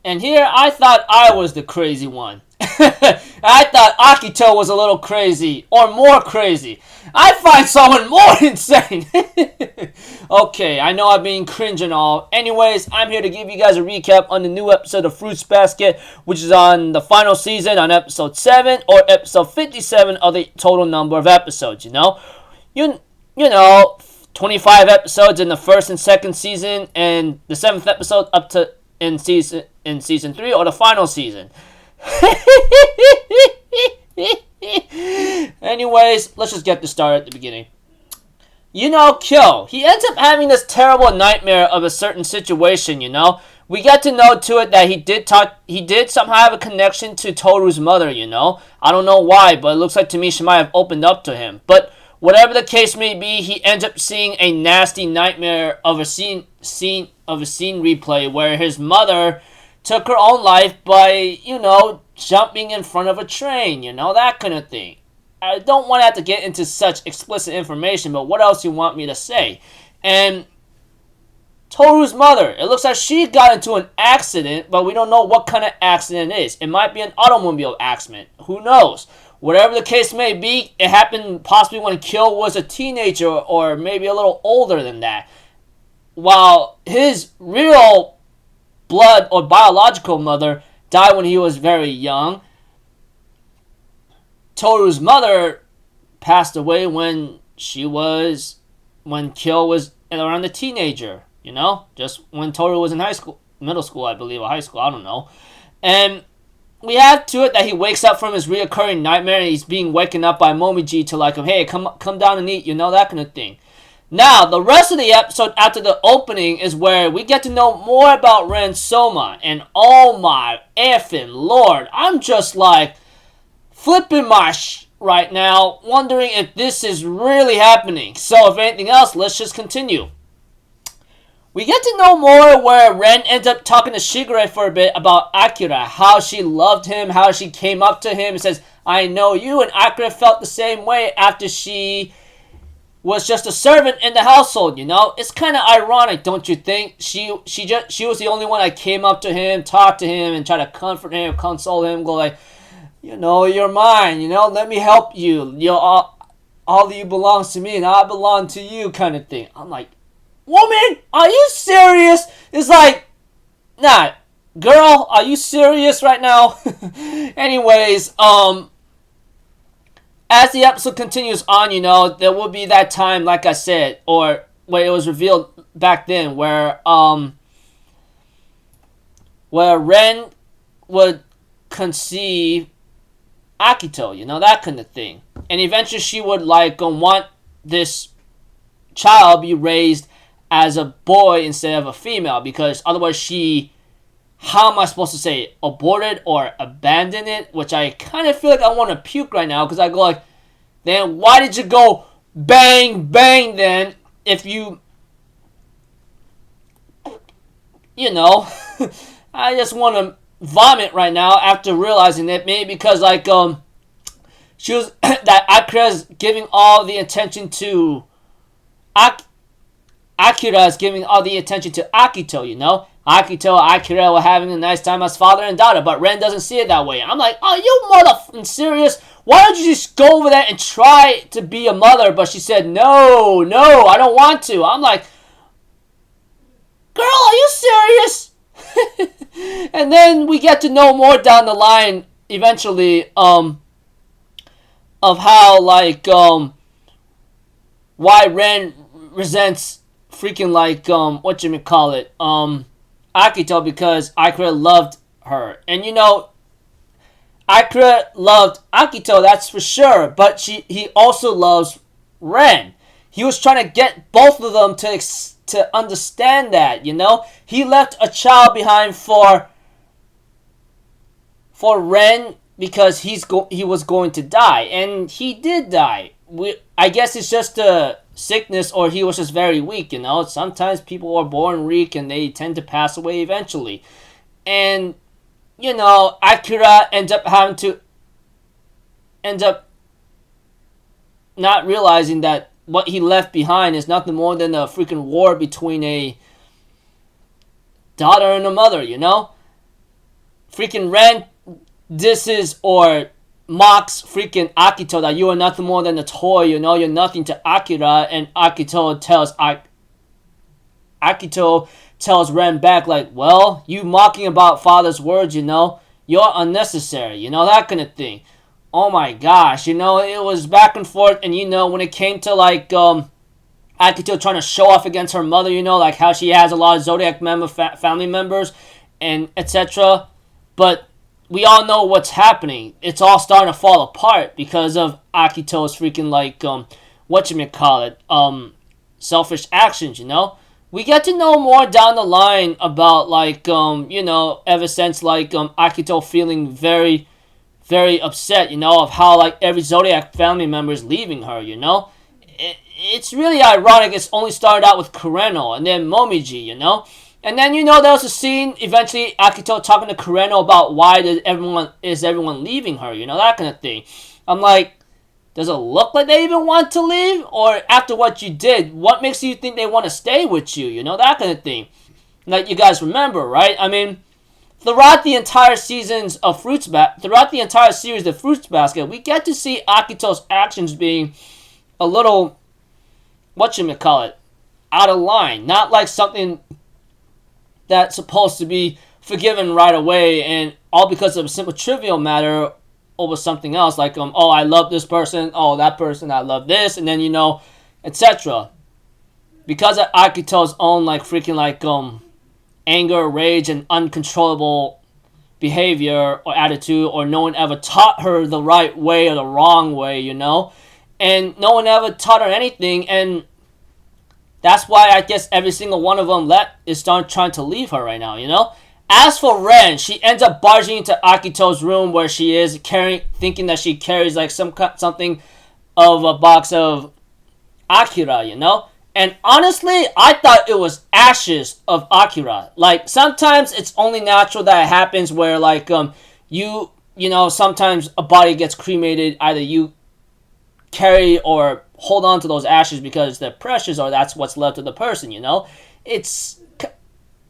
And here I thought I was the crazy one. I thought Akito was a little crazy, or more crazy. I find someone more insane. Okay, I know I'm being cringe and all. Anyways, I'm here to give you guys a recap on the new episode of Fruits Basket, which is on the final season on episode 7 or episode 57 of the total number of episodes, you know? You know, 25 episodes in the first and second season, and the 7th episode up to in season 3 or the final season. Anyways, let's just get this started at the beginning. You know, Kyo, he ends up having this terrible nightmare of a certain situation, you know? We get to know to it that he did somehow have a connection to Toru's mother, you know? I don't know why, but it looks like to me she might have opened up to him. But whatever the case may be, he ends up seeing a nasty nightmare of a scene replay where his mother took her own life by, you know, jumping in front of a train, you know, that kind of thing. I don't want to have to get into such explicit information, but what else you want me to say? And Toru's mother, it looks like she got into an accident, but we don't know what kind of accident it is. It might be an automobile accident. Who knows? Whatever the case may be, it happened possibly when Kyo was a teenager or maybe a little older than that. While his real blood or biological mother died when he was very young, Toru's mother passed away when Kyo was around a teenager, you know? Just when Toru was in middle school, I believe, or high school, I don't know. And we have to it that he wakes up from his reoccurring nightmare and he's being waken up by Momiji to like, hey, come down and eat, you know, that kind of thing. Now, the rest of the episode after the opening is where we get to know more about Ren Soma. And oh my effing lord, I'm just like flipping my right now, wondering if this is really happening. So if anything else, let's just continue. We get to know more where Ren ends up talking to Shigure for a bit about Akira, how she loved him, how she came up to him and says, I know you, and Akira felt the same way after she was just a servant in the household, you know? It's kind of ironic, don't you think? She was the only one that came up to him, talked to him, and tried to comfort him, console him, go like, you know, you're mine, you know, let me help you. You know, all of you belongs to me, and I belong to you, kind of thing. I'm like, woman, are you serious? It's like, nah, girl, are you serious right now? Anyways, as the episode continues on, you know, there will be that time, like I said, or where it was revealed back then, where Ren would conceive Akito, you know, that kind of thing. And eventually she would, like, want this child be raised as a boy instead of a female, because otherwise how am I supposed to say it? Aborted or abandon it? Which I kind of feel like I want to puke right now, because I go like, then why did you go bang, bang then, if you know, I just want to vomit right now after realizing that, maybe because, like, she was, that Akira's giving all the attention to, Akira is giving all the attention to Akito, you know? Akito and Akira were having a nice time as father and daughter, but Ren doesn't see it that way. I'm like, oh, you motherfucking serious? Why don't you just go over there and try to be a mother? But she said, no, I don't want to. I'm like, girl, are you serious? And then we get to know more down the line, eventually, of how, like, why Ren resents freaking, like, Akito, because Akira loved her. And, you know, Akira loved Akito, that's for sure, but he also loves Ren. He was trying to get both of them to understand that, you know? He left a child behind for Ren because he was going to die, and he did die. I guess it's just a sickness, or he was just very weak, you know? Sometimes people are born weak and they tend to pass away eventually. And, you know, Akira ends up not realizing that what he left behind is nothing more than a freaking war between a daughter and a mother, you know? freaking Ren disses or mocks freaking Akito that you are nothing more than a toy, you know, you're nothing to Akira, and Akito tells Ren back like, well, you mocking about father's words, you know, you're unnecessary, you know, that kind of thing. Oh my gosh, you know, it was back and forth, and you know, when it came to like Akito trying to show off against her mother, you know, like how she has a lot of Zodiac family members and etc. But we all know what's happening. It's all starting to fall apart because of Akito's freaking like selfish actions, you know. We get to know more down the line about like you know, ever since like Akito feeling very, very upset, you know, of how like every Zodiac family member is leaving her, you know. It's really ironic. It's only started out with Kureno and then Momiji, you know. And then, you know, there was a scene, eventually, Akito talking to Kureno about why is everyone leaving her, you know, that kind of thing. I'm like, does it look like they even want to leave? Or after what you did, what makes you think they want to stay with you, you know, that kind of thing. Like, you guys remember, right? I mean, throughout the entire series of Fruits Basket, we get to see Akito's actions being a little, out of line. Not like something that's supposed to be forgiven right away, and all because of a simple trivial matter over something else, like oh, I love this person, oh, that person, I love this, and then, you know, etc. Because of Akito's own like freaking like anger, rage, and uncontrollable behavior or attitude, or no one ever taught her the right way or the wrong way, you know, and no one ever taught her anything, and that's why I guess every single one of them is starting trying to leave her right now, you know? As for Ren, she ends up barging into Akito's room where she is thinking that she carries like something of a box of Akira, you know? And honestly, I thought it was ashes of Akira. Like, sometimes it's only natural that it happens where like you know, sometimes a body gets cremated, either you carry or hold on to those ashes because they're precious, or that's what's left of the person, you know. It's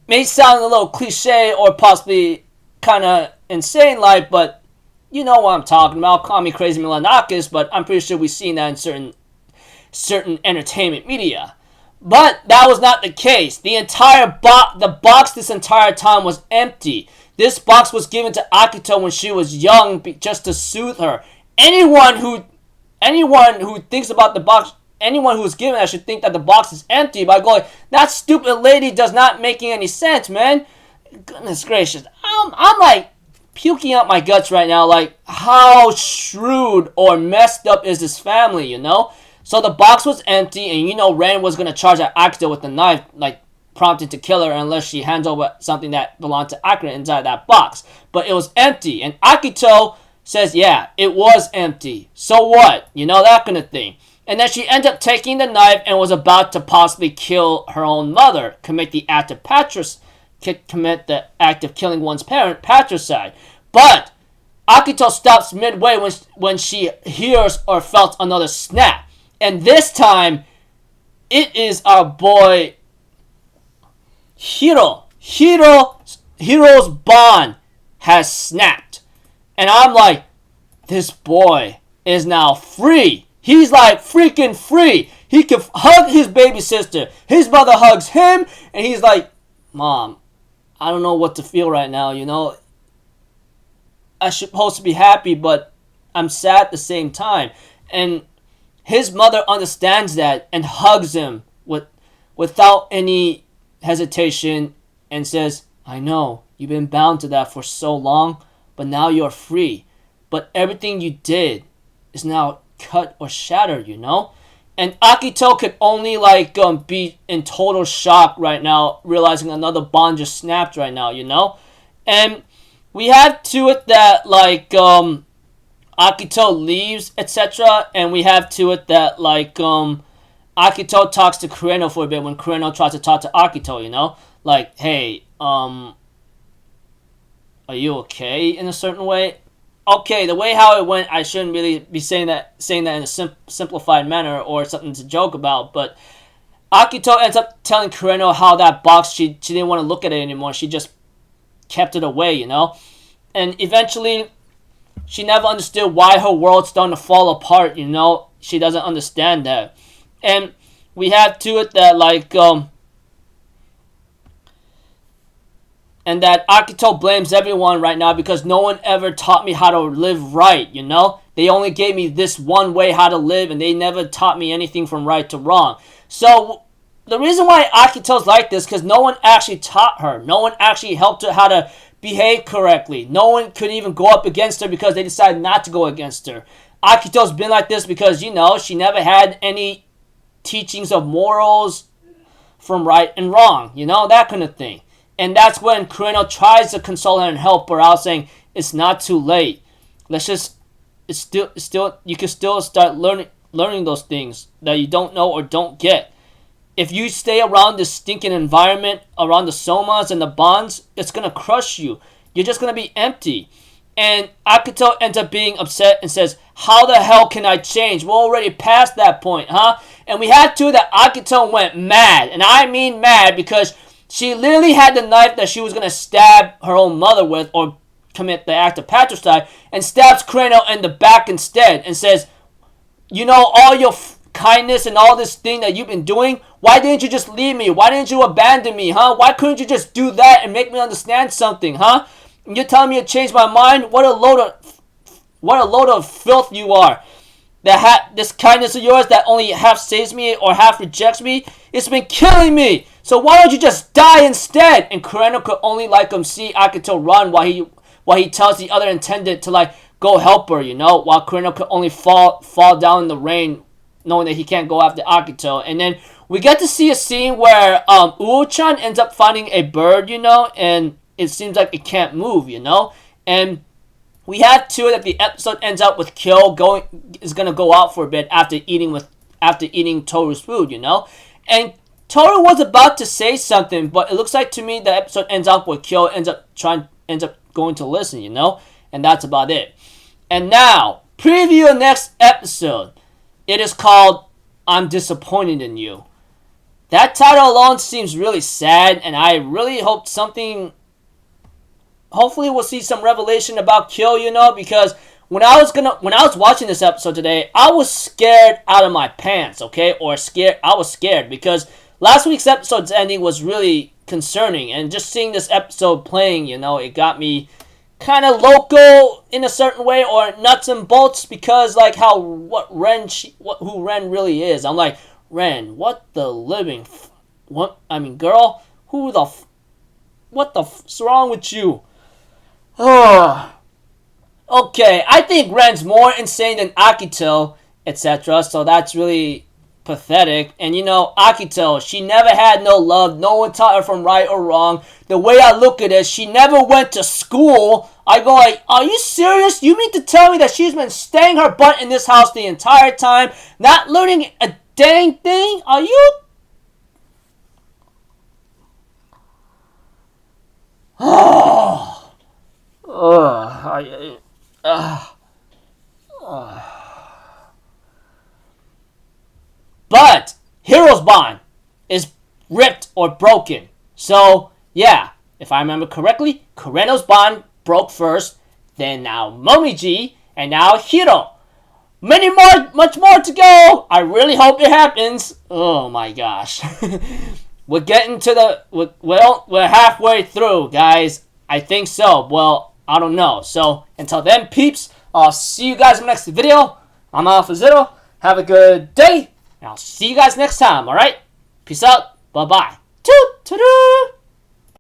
may sound a little cliche or possibly kind of insane like, but you know what I'm talking about. Call me crazy Milanakis, but I'm pretty sure we've seen that in certain entertainment media. But that was not the case. The box this entire time was empty. This box was given to Akito when she was young just to soothe her. Anyone who thinks about the box, anyone who is given that should think that the box is empty by going, that stupid lady does not making any sense, man. Goodness gracious. I'm like puking out my guts right now. Like, how shrewd or messed up is this family, you know? So the box was empty, and you know Ren was going to charge at Akito with the knife, like prompted to kill her unless she hands over something that belonged to Akira inside that box. But it was empty, and Akito says, yeah, it was empty. So what? You know, that kind of thing. And then she ends up taking the knife and was about to possibly kill her own mother, commit the act of killing one's parent, patricide. But Akito stops midway when she hears or felt another snap. And this time, it is our boy Hiro. Hiro's bond has snapped. And I'm like, this boy is now free. He's like freaking free. He can hug his baby sister. His mother hugs him. And he's like, Mom, I don't know what to feel right now, you know. I'm supposed to be happy, but I'm sad at the same time. And his mother understands that and hugs him without any hesitation and says, I know, you've been bound to that for so long, but now you're free. But everything you did is now cut or shattered, you know? And Akito could only be in total shock right now, realizing another bond just snapped right now, you know? And we have to it that Akito leaves, etc. And we have to it that Akito talks to Kureno for a bit when Kureno tries to talk to Akito, you know? Like, hey, are you okay in a certain way? Okay, the way how it went, I shouldn't really be saying that in a simplified manner or something to joke about, but Akito ends up telling Kureno how that box, she didn't want to look at it anymore. She just kept it away, you know? and eventually she never understood why her world's starting to fall apart, you know? She doesn't understand that. And we have to it that, like, and that Akito blames everyone right now because no one ever taught me how to live right, you know? They only gave me this one way how to live, and they never taught me anything from right to wrong. So, the reason why Akito's like this, because no one actually taught her. No one actually helped her how to behave correctly. No one could even go up against her because they decided not to go against her. Akito's been like this because, you know, she never had any teachings of morals from right and wrong, you know, that kind of thing. And that's when Kureno tries to console her and help her out, saying, it's not too late. You can still start learning those things that you don't know or don't get. If you stay around this stinking environment, around the somas and the bonds, it's going to crush you. You're just going to be empty. And Akito ends up being upset and says, how the hell can I change? We're already past that point, huh? And we had to that Akito went mad. And I mean mad because she literally had the knife that she was going to stab her own mother with or commit the act of patricide and stabs Kureno in the back instead and says, you know, all your kindness and all this thing that you've been doing, why didn't you just leave me? Why didn't you abandon me, huh? Why couldn't you just do that and make me understand something, huh? And you're telling me to change my mind? What a load of filth you are. This kindness of yours that only half saves me or half rejects me, it's been killing me. So why don't you just die instead? And Kureno could only see Akito run while he tells the other attendant to go help her, you know, while Kureno could only fall down in the rain, knowing that he can't go after Akito. And then we get to see a scene where Uo-chan ends up finding a bird, you know, and it seems like it can't move, you know. And we have to that the episode ends up with Kyo is gonna go out for a bit after eating Toru's food, you know. And Toru was about to say something, but it looks like to me the episode ends up with Kyo ends up going to listen, you know. And that's about it. And now, preview next episode. It is called I'm Disappointed in You. That title alone seems really sad, and I really hope hopefully we'll see some revelation about Kyo, you know, because when I was watching this episode today, I was scared out of my pants, okay? I was scared because last week's episode's ending was really concerning, and just seeing this episode playing, you know, it got me kind of loco in a certain way, or nuts and bolts, because who Ren really is. I'm like, Ren, what the living girl, what's wrong with you? Okay, I think Ren's more insane than Akito, etc. So that's really pathetic. And you know, Akito, she never had no love. No one taught her from right or wrong. The way I look at it, she never went to school. I go like, are you serious? You mean to tell me that she's been staying her butt in this house the entire time, not learning a dang thing? Are you? But Hero's Bond is ripped or broken. So, yeah, if I remember correctly, Kureno's bond broke first, then now Momiji, and now Hiro. Much more to go. I really hope it happens. Oh my gosh. We're halfway through, guys. I think so. Well, I don't know. So, until then, peeps, I'll see you guys in the next video. I'm Alpha Zero. Have a good day. And I'll see you guys next time, alright? Peace out. Bye-bye. Toot-toot-toot.